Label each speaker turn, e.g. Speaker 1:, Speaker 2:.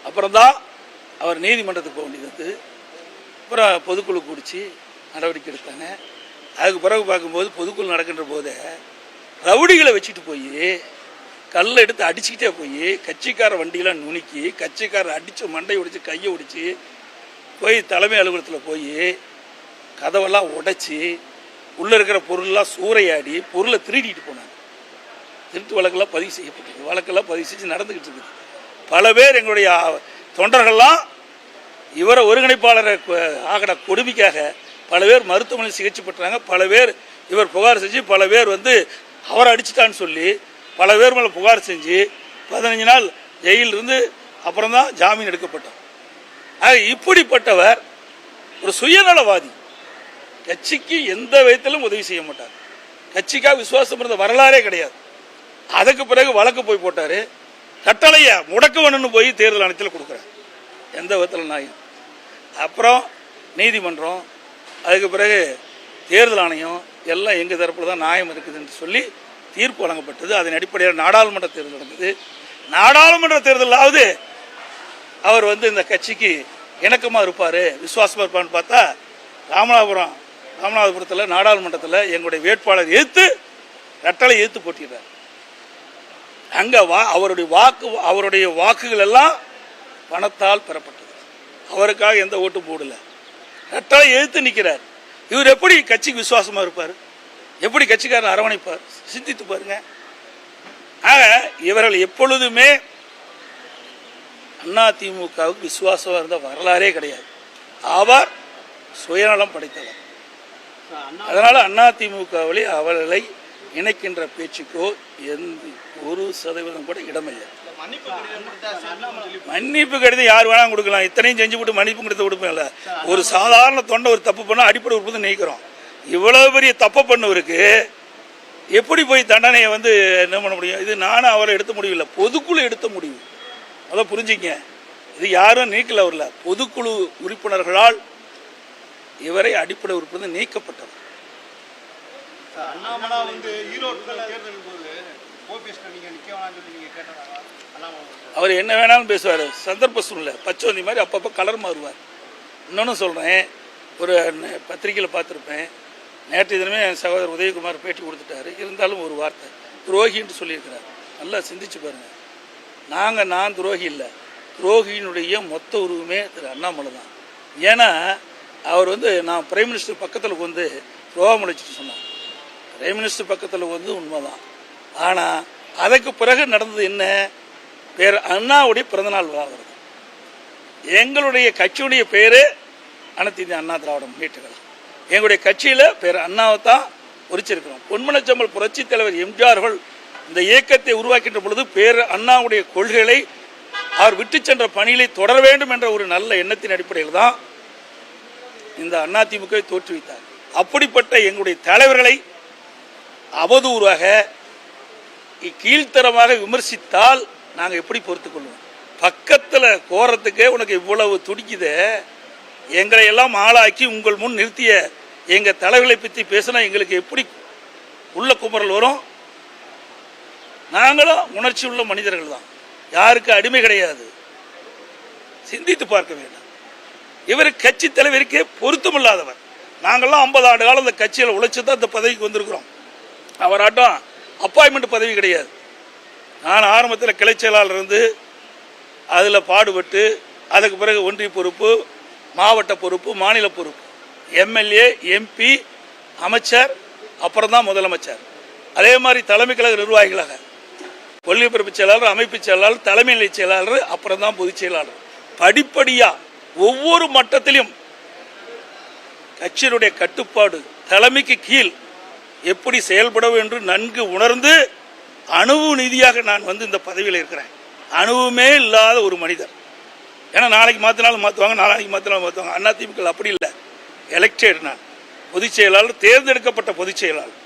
Speaker 1: அப்புறம்தான் அவர் நீதிமன்றத்துக்கு போக வேண்டியது. அப்புறம் பொதுக்குழு கூடிச்சு நடவடிக்கை எடுத்தாங்க. அதுக்கு பிறகு பார்க்கும்போது பொதுக்குழு நடக்கின்ற போதே ரவுடிகளை வச்சுட்டு போய் கல்லை எடுத்து அடிச்சுக்கிட்டே போய் கட்சிக்கார வண்டியெல்லாம் நுணுக்கி கட்சிக்காரர் அடித்து மண்டையை ஒடிச்சு கையை ஒடிச்சு போய் தலைமை அலுவலகத்தில் போய் கதவெல்லாம் உடைச்சி உள்ளே இருக்கிற பொருளெல்லாம் சூறையாடி பொருளை திருடிட்டு போனாங்க. திருட்டு வழக்கெல்லாம் பதிவு செய்யப்பட்டது. வழக்கெல்லாம் பதிவு செஞ்சு நடந்துக்கிட்டு இருக்குது. பல பேர் எங்களுடைய தொண்டர்கள்லாம் இவரை ஒருங்கிணைப்பாளரை ஆகிற கொடுமைக்காக பல பேர் மருத்துவமனையில் சிகிச்சை பெற்றாங்க. பல பேர் இவர் புகார் செஞ்சு பல பேர் அவரை அடிச்சிட்டான்னு சொல்லி பல பேர் மேலே புகார் செஞ்சு 15 நாள் ஜெயிலிருந்து அப்புறம் தான் ஜாமீன் எடுக்கப்பட்டார். ஆக இப்படிப்பட்டவர் ஒரு சுயநலவாதி. கட்சிக்கு எந்த விதத்திலும் உதவி செய்ய மாட்டார். கட்சிக்காக விசுவாசம் இருந்த வரலாறே கிடையாது. அதுக்கு பிறகு வழக்கு போய் போட்டார். கட்டளையை முடக்க வேணும்னு போய் தேர்தல் ஆணையத்தில் கொடுக்குறார். எந்த விதத்தில் நியாயம்? அப்புறம் நீதிமன்றம், அதுக்கு பிறகு தேர்தல் ஆணையம் எல்லாம் எங்கள் தரப்பில் தான் நியாயம் இருக்குதுன்னு சொல்லி தீர்ப்பு வழங்கப்பட்டது. அதன் அடிப்படையில் நாடாளுமன்ற தேர்தல் நடந்தது. நாடாளுமன்ற தேர்தலாவது அவர் இந்த கட்சிக்கு இணக்கமாக இருப்பார், விசுவாசமாக இருப்பான்னு பார்த்தா ராமநாதபுரத்தில் நாடாளுமன்றத்தில் எங்களுடைய வேட்பாளர் கட்டளை எதிர்த்து போட்டிடுறார். அங்கே அவருடைய வாக்குகள் எல்லாம் பணத்தால் பெறப்பட்டது. அவருக்காக எந்த ஓட்டும் போடல. கட்டளை எதிர்த்து நிற்கிறார். இவர் எப்படி கட்சிக்கு விசுவாசமாக இருப்பார்? எப்படி கட்சிக்காரன் அரவணைப்பார்? சிந்தித்து பாருங்க. ஆக இவர்கள் எப்பொழுதுமே அதிமுகவுக்கு விசுவாசமாக இருந்த வரலாறே கிடையாது. அவர் சுயநலம் படைத்தவர். அதனால அதிமுகவிலே அவர்களை இணைக்கின்ற பேச்சுக்கோ 1% கூட இடமில்லை. மன்னிப்பு கடிதம் யார் வேணாலும் கொடுக்கலாம். இத்தனையும் செஞ்சு விட்டு மன்னிப்பு கடிதம் கொடுப்பேன்ல. ஒரு சாதாரண தொண்டை ஒரு தப்பு பண்ணால் அடிப்படை உறுப்பு நீக்கிறோம். இவ்வளவு பெரிய தப்பு பண்ணவருக்கு எப்படி போய் தண்டனையை என்ன பண்ண முடியும்? இது நானும் அவரை எடுத்த முடிவு இல்லை, பொதுக்குழு எடுத்த முடிவு. அதை புரிஞ்சுங்க. இது யாரும் நீக்கல. அவரில் பொதுக்குழு உறுப்பினர்களால் இவரை அடிப்படை உறுப்பு நீக்கப்பட்டவர். அவர் என்ன வேணாலும் பேசுவார். சந்தர்ப்ப சூழ்நிலை பச்சோந்தி மாதிரி அப்பப்போ கலர் மாறுவார். இன்னொன்று சொல்கிறேன், ஒரு பத்திரிகையில் பார்த்துருப்பேன். நேற்று தினமே என் சகோதரர் உதயகுமார் பேட்டி கொடுத்துட்டாரு. இருந்தாலும் ஒரு வார்த்தை துரோகின்னு சொல்லியிருக்கிறார். நல்லா சிந்திச்சு பாருங்கள். நான் துரோகி இல்லை. துரோகியினுடைய மொத்த உருவமே திரு அண்ணாமலை தான். ஏன்னா அவர் நான் பிரைம் மினிஸ்டர் பக்கத்தில் துரோகம் அழைச்சிட்டு சொன்னார். பிரைம் மினிஸ்டர் பக்கத்தில் உண்மைதான். ஆனால் அதுக்கு பிறகு நடந்தது என்ன? பேர் அண்ணாவுடைய பிறந்தநாள் விழா வருது. எங்களுடைய கட்சியுடைய பேர் அனைத்து இந்திய அண்ணா திராவிட முன்னேற்ற கழகம். எங்களுடைய கட்சியில் பேர் அண்ணாவை தான் குறிச்சிருக்கிறோம். பொன்மனச்செம்மல் புரட்சி தலைவர் எம்ஜிஆர்கள் இந்த இயக்கத்தை உருவாக்கின்ற பொழுது பேர் அண்ணாவுடைய கொள்கைகளை அவர் விட்டு சென்ற பணிகளை தொடர வேண்டும் என்ற ஒரு நல்ல எண்ணத்தின் அடிப்படையில் தான் இந்த அதிமுகவை தோற்றுவித்தார். அப்படிப்பட்ட எங்களுடைய தலைவர்களை அவதூறாக கீழ்த்தரமாக விமர்சித்தால் நாங்கள் எப்படி பொறுத்து கொள்வோம்? பக்கத்தில் கோரத்துக்கே உனக்கு இவ்வளவு துடிக்குது. எங்களை எல்லாம் ஆளாக்கி உங்கள் முன் நிறுத்திய எங்கள் தலைவர்களை பற்றி பேசினா எங்களுக்கு எப்படி உள்ள குமரல் வரும்? நாங்களும் உணர்ச்சி உள்ள மனிதர்கள் தான், யாருக்கு அடிமை கிடையாது. சிந்தித்து பார்க்க வேண்டும். இவர் கட்சி தலைவருக்கே பொருத்தமில்லாதவர். நாங்கள்லாம் 50 ஆண்டு காலம் இந்த கட்சியில் உழைச்சி தான் இந்த பதவிக்கு வந்திருக்கிறோம். அவராட்டம் அப்பாயின்மெண்ட் பதவி கிடையாது. நான் ஆரம்பத்தில் கிளை செயலாளர் இருந்து அதில் பாடுபட்டு அதுக்கு பிறகு ஒன்றிய பொறுப்பு, மாவட்ட பொறுப்பு, மாநில பொறுப்பு, எம்எல்ஏ, எம்பி, அமைச்சர், அப்புறம் தான் முதலமைச்சர். அதே மாதிரி தலைமை கழக நிர்வாகிகளாக கொள்கை பிறப்பு செயலாளர், அமைப்பு செயலாளர், தலைமை நிலை செயலாளர், அப்புறம் தான் பொதுச் செயலாளர். படிப்படியாக ஒவ்வொரு மட்டத்திலும் கட்சியினுடைய கட்டுப்பாடு தலைமைக்கு கீழ் எப்படி செயல்பட என்று நன்கு உணர்ந்து அணுவு நீதியாக நான் இந்த பதவியில் இருக்கிறேன். அணுவுமே இல்லாத ஒரு மனிதர். ஏன்னா நாளைக்கு மாற்றினாலும் மாற்றுவாங்க, நாளைக்கு மாற்றினாலும் மாற்றுவாங்க. அதிமுக அப்படி இல்லை. எலெக்டட். நான் பொதுச் செயலாளர், தேர்ந்தெடுக்கப்பட்ட பொதுச் செயலாளர்.